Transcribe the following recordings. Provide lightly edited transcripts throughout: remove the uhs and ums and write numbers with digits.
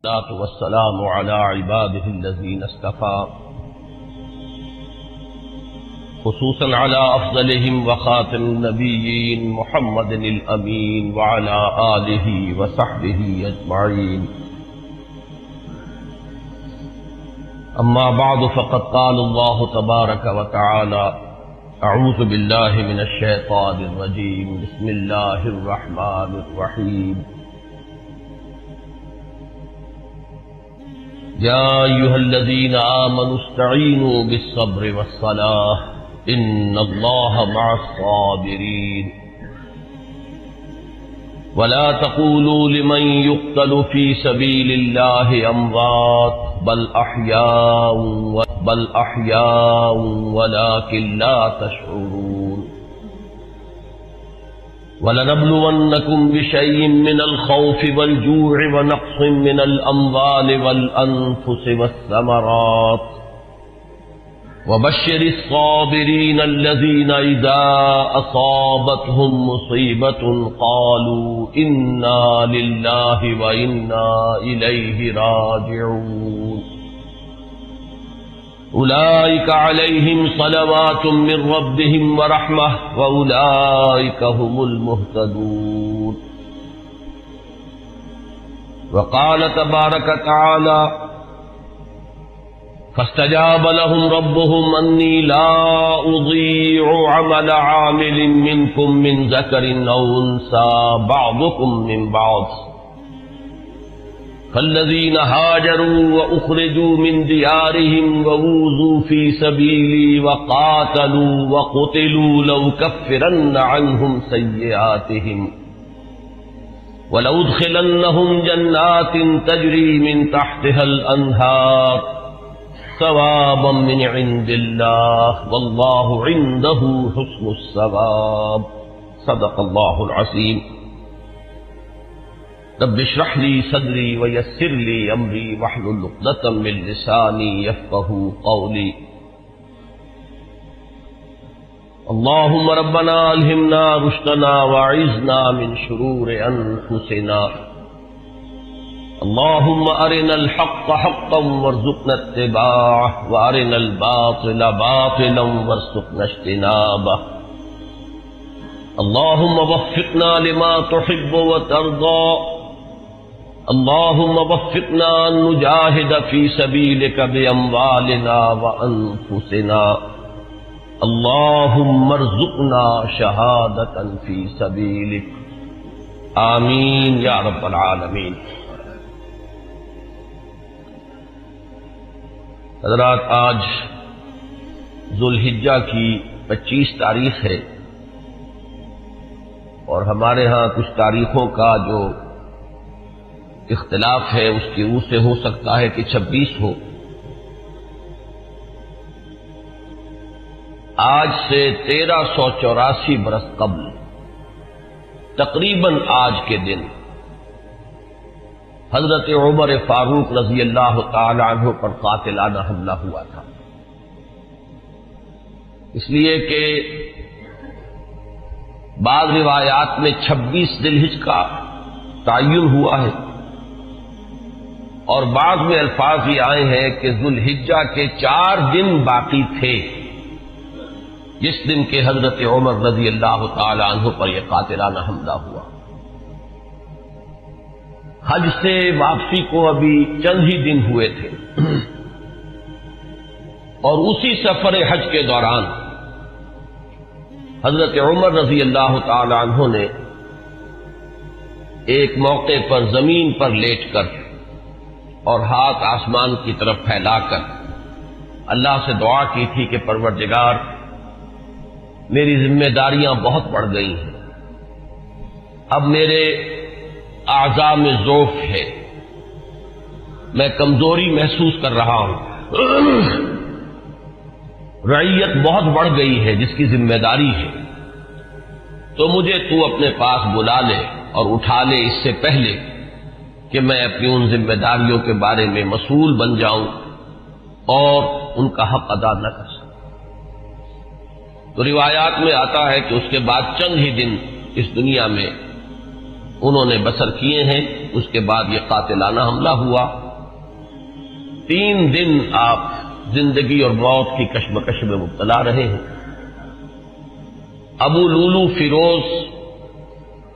والصلاة والسلام على عباده الذين اصطفى خصوصا على أفضلهم وخاتم النبيين محمد الأمين وعلى آله وصحبه أجمعين. أما بعد فقد قال الله تبارك وتعالى: أعوذ بالله من الشيطان الرجيم. بسم الله الرحمن الرحيم. يا أيها الذين آمنوا استعينوا بالصبر والصلاة إن الله مع الصابرين. ولا تقولوا لمن يقتل في سبيل الله أموات بل أحياء ولكن لا تشعرون. وَلَنَبْلُوَنَّكُمْ بِشَيْءٍ مِّنَ الْخَوْفِ وَالْجُوعِ وَنَقْصٍ مِّنَ الْأَمْوَالِ وَالْأَنفُسِ وَالثَّمَرَاتِ وَبَشِّرِ الصَّابِرِينَ الَّذِينَ إِذَا أَصَابَتْهُم مُّصِيبَةٌ قَالُوا إِنَّا لِلَّهِ وَإِنَّا إِلَيْهِ راجعون. أولئك عليهم صلوات من ربهم ورحمة وأولئك هم المهتدون. وقال تبارك تعالى: فاستجاب لهم ربهم أني لا أضيع عمل عامل منكم من ذكر أو أنثى بعضكم من بعض فالذين هاجروا وأخرجوا من ديارهم وأوذوا في سبيلي وقاتلوا وقتلوا لأكفرن عنهم سيئاتهم ولأدخلنهم جنات تجري من تحتها الأنهار ثوابا من عند الله والله عنده حسن الثواب. صدق الله العظيم. رب اشرح لي صدري ويسر لي امري واحلل عقدة من لساني يفقهوا قولي. اللهم ربنا الهمنا رشدنا واعذنا من شرور انفسنا. اللهم ارنا الحق حقا وارزقنا اتباعه وارنا الباطل باطلا وارزقنا اجتنابه. اللهم وفقنا لما تحب وترضى. اللهم وفقنا أن نجاهد في سبيلك بأموالنا وأنفسنا. اللهم ارزقنا شهادة في سبيلك. آمین یا رب العالمین. حضرات، آج ذوالحجہ کی 25 تاریخ ہے اور ہمارے ہاں کچھ تاریخوں کا جو اختلاف ہے اس کی روح سے ہو سکتا ہے کہ 26 ہو. آج سے 1384 برس قبل تقریباً آج کے دن حضرت عمر فاروق رضی اللہ تعالی عنہ پر قاتلانہ حملہ ہوا تھا. اس لیے کہ بعض روایات میں 26 ذی الحجہ کا تعین ہوا ہے اور بعض میں الفاظ یہ آئے ہیں کہ ذوالحجہ کے 4 دن باقی تھے جس دن کے حضرت عمر رضی اللہ تعالی عنہ پر یہ قاتلانہ حملہ ہوا. حج سے واپسی کو ابھی چند ہی دن ہوئے تھے اور اسی سفر حج کے دوران حضرت عمر رضی اللہ تعالی عنہ نے ایک موقع پر زمین پر لیٹ کر اور ہاتھ آسمان کی طرف پھیلا کر اللہ سے دعا کی تھی کہ پروردگار، میری ذمہ داریاں بہت بڑھ گئی ہیں، اب میرے اعضاء میں ضعف ہے، میں کمزوری محسوس کر رہا ہوں، رعیت بہت بڑھ گئی ہے جس کی ذمہ داری ہے، تو مجھے تو اپنے پاس بلا لے اور اٹھا لے اس سے پہلے کہ میں اپنی ان ذمہ داریوں کے بارے میں مسئول بن جاؤں اور ان کا حق ادا نہ کر سکوں. تو روایات میں آتا ہے کہ اس کے بعد چند ہی دن اس دنیا میں انہوں نے بسر کیے ہیں۔ اس کے بعد یہ قاتلانہ حملہ ہوا۔ 3 دن آپ زندگی اور موت کی کشمکش میں مبتلا رہے ہیں۔ ابو لولو فیروز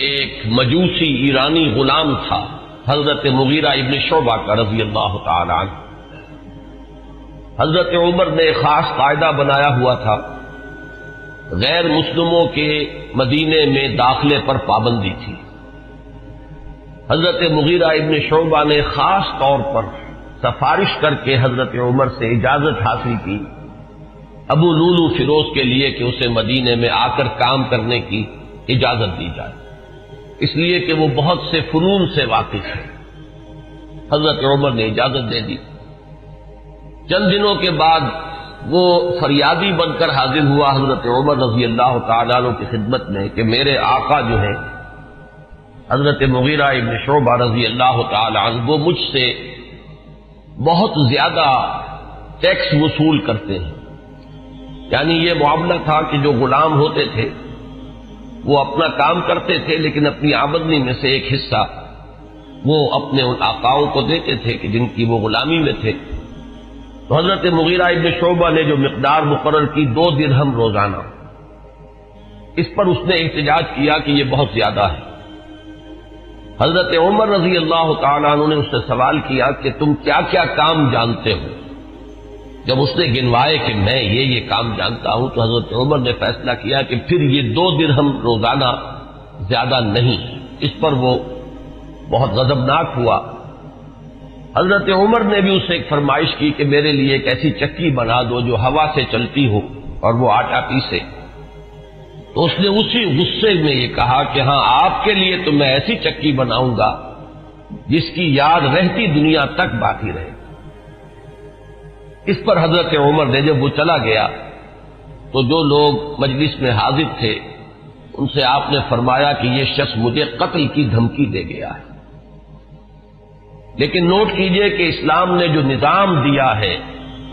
ایک مجوسی ایرانی غلام تھا، حضرت مغیرہ ابن شعبہ کا رضی اللہ تعالی عنہ۔ حضرت عمر نے ایک خاص قاعدہ بنایا ہوا تھا، غیر مسلموں کے مدینے میں داخلے پر پابندی تھی۔ حضرت مغیرہ ابن شعبہ نے خاص طور پر سفارش کر کے حضرت عمر سے اجازت حاصل کی ابو لولو فیروز کے لیے کہ اسے مدینے میں آ کر کام کرنے کی اجازت دی جائے، اس لیے کہ وہ بہت سے فنون سے واقف ہے۔ حضرت عمر نے اجازت دے دی۔ چند دنوں کے بعد وہ فریادی بن کر حاضر ہوا حضرت عمر رضی اللہ تعالیٰ عنہ کی خدمت میں کہ میرے آقا جو ہیں حضرت مغیرہ ابن شعبہ رضی اللہ تعالیٰ عنہ وہ مجھ سے بہت زیادہ ٹیکس وصول کرتے ہیں۔ یعنی یہ معاملہ تھا کہ جو غلام ہوتے تھے وہ اپنا کام کرتے تھے، لیکن اپنی آمدنی میں سے ایک حصہ وہ اپنے ان آقاؤں کو دیتے تھے کہ جن کی وہ غلامی میں تھے۔ تو حضرت مغیرہ ابن شعبہ نے جو مقدار مقرر کی 2 درہم روزانہ، اس پر اس نے احتجاج کیا کہ یہ بہت زیادہ ہے۔ حضرت عمر رضی اللہ تعالیٰ عنہ نے اس سے سوال کیا کہ تم کیا کیا کام جانتے ہو؟ جب اس نے گنوائے کہ میں یہ کام جانتا ہوں تو حضرت عمر نے فیصلہ کیا کہ پھر یہ 2 درہم روزانہ زیادہ نہیں۔ اس پر وہ بہت غضبناک ہوا۔ حضرت عمر نے بھی اسے ایک فرمائش کی کہ میرے لیے ایک ایسی چکی بنا دو جو ہوا سے چلتی ہو اور وہ آٹا پیسے۔ تو اس نے اسی غصے میں یہ کہا کہ ہاں آپ کے لیے تو میں ایسی چکی بناؤں گا جس کی یاد رہتی دنیا تک باقی رہے۔ اس پر حضرت عمر نے جب وہ چلا گیا تو جو لوگ مجلس میں حاضر تھے ان سے آپ نے فرمایا کہ یہ شخص مجھے قتل کی دھمکی دے گیا ہے۔ لیکن نوٹ کیجئے کہ اسلام نے جو نظام دیا ہے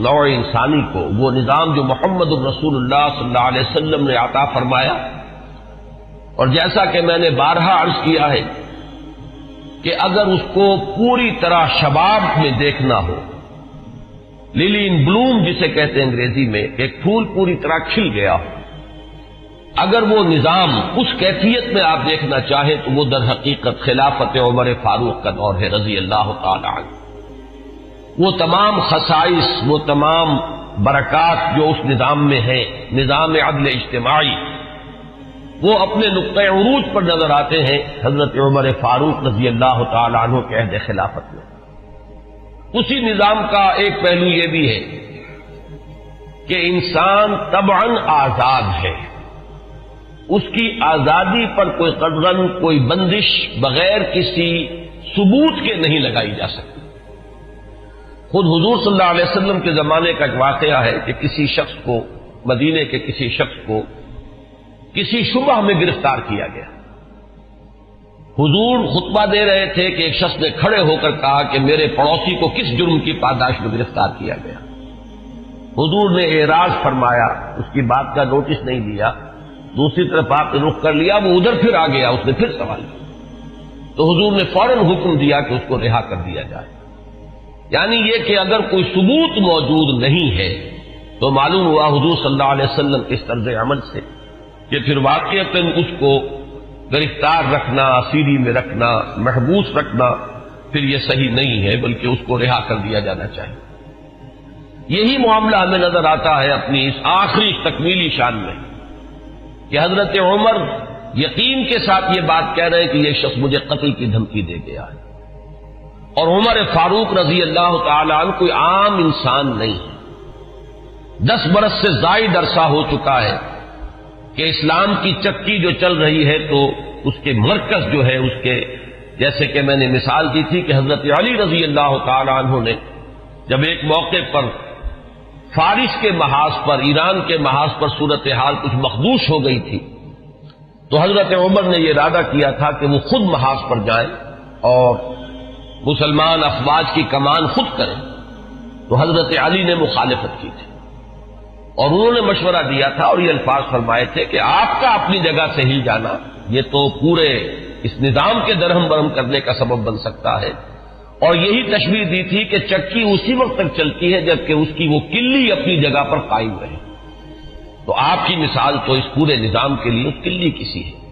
نوع انسانی کو، وہ نظام جو محمد الرسول اللہ صلی اللہ علیہ وسلم نے عطا فرمایا، اور جیسا کہ میں نے بارہا عرض کیا ہے کہ اگر اس کو پوری طرح شباب میں دیکھنا ہو، للی ان بلوم جسے کہتے ہیں انگریزی میں، ایک پھول پوری طرح کھل گیا ہو، اگر وہ نظام اس کیفیت میں آپ دیکھنا چاہیں تو وہ در حقیقت خلافت عمر فاروق کا دور ہے رضی اللہ تعالی عنہ۔ وہ تمام خصائص، وہ تمام برکات جو اس نظام میں ہیں، نظام عدل اجتماعی، وہ اپنے نقطۂ عروج پر نظر آتے ہیں حضرت عمر فاروق رضی اللہ تعالی عنہ کے عہد خلافت میں۔ اسی نظام کا ایک پہلو یہ بھی ہے کہ انسان طبعاً آزاد ہے، اس کی آزادی پر کوئی قدغن، کوئی بندش بغیر کسی ثبوت کے نہیں لگائی جا سکتی۔ خود حضور صلی اللہ علیہ وسلم کے زمانے کا ایک واقعہ ہے کہ کسی شخص کو، مدینے کے کسی شخص کو کسی شبہ میں گرفتار کیا گیا۔ حضور خطبہ دے رہے تھے کہ ایک شخص نے کھڑے ہو کر کہا کہ میرے پڑوسی کو کس جرم کی پاداش میں گرفتار کیا گیا۔ حضور نے اعراض فرمایا، اس کی بات کا نوٹس نہیں لیا، دوسری طرف آپ نے رخ کر لیا، وہ ادھر پھر آ گیا، اس نے پھر سوال کیا تو حضور نے فوراً حکم دیا کہ اس کو رہا کر دیا جائے۔ یعنی یہ کہ اگر کوئی ثبوت موجود نہیں ہے تو معلوم ہوا حضور صلی اللہ علیہ وسلم اس طرز عمل سے کہ پھر واقعتاً اس کو گرفتار رکھنا، اسیری میں رکھنا، محبوس رکھنا پھر یہ صحیح نہیں ہے، بلکہ اس کو رہا کر دیا جانا چاہیے۔ یہی معاملہ ہمیں نظر آتا ہے اپنی اس آخری تکمیلی شان میں کہ حضرت عمر یقین کے ساتھ یہ بات کہہ رہے ہیں کہ یہ شخص مجھے قتل کی دھمکی دے گیا ہے، اور عمر فاروق رضی اللہ تعالی عنہ کوئی عام انسان نہیں ہے۔ 10 برس سے زائد عرصہ ہو چکا ہے کہ اسلام کی چکی جو چل رہی ہے تو اس کے مرکز جو ہے، اس کے جیسے کہ میں نے مثال دی تھی کہ حضرت علی رضی اللہ تعالی عنہ نے جب ایک موقع پر فارس کے محاذ پر، ایران کے محاذ پر صورتحال کچھ مخدوش ہو گئی تھی تو حضرت عمر نے یہ ارادہ کیا تھا کہ وہ خود محاذ پر جائیں اور مسلمان افواج کی کمان خود کریں، تو حضرت علی نے مخالفت کی تھی اور انہوں نے مشورہ دیا تھا اور یہ الفاظ فرمائے تھے کہ آپ کا اپنی جگہ سے ہل جانا یہ تو پورے اس نظام کے درہم برہم کرنے کا سبب بن سکتا ہے. اور یہی تشبیہ دی تھی کہ چکی اسی وقت تک چلتی ہے جبکہ اس کی وہ کلی اپنی جگہ پر قائم رہے. تو آپ کی مثال تو اس پورے نظام کے لیے کلی کسی ہے.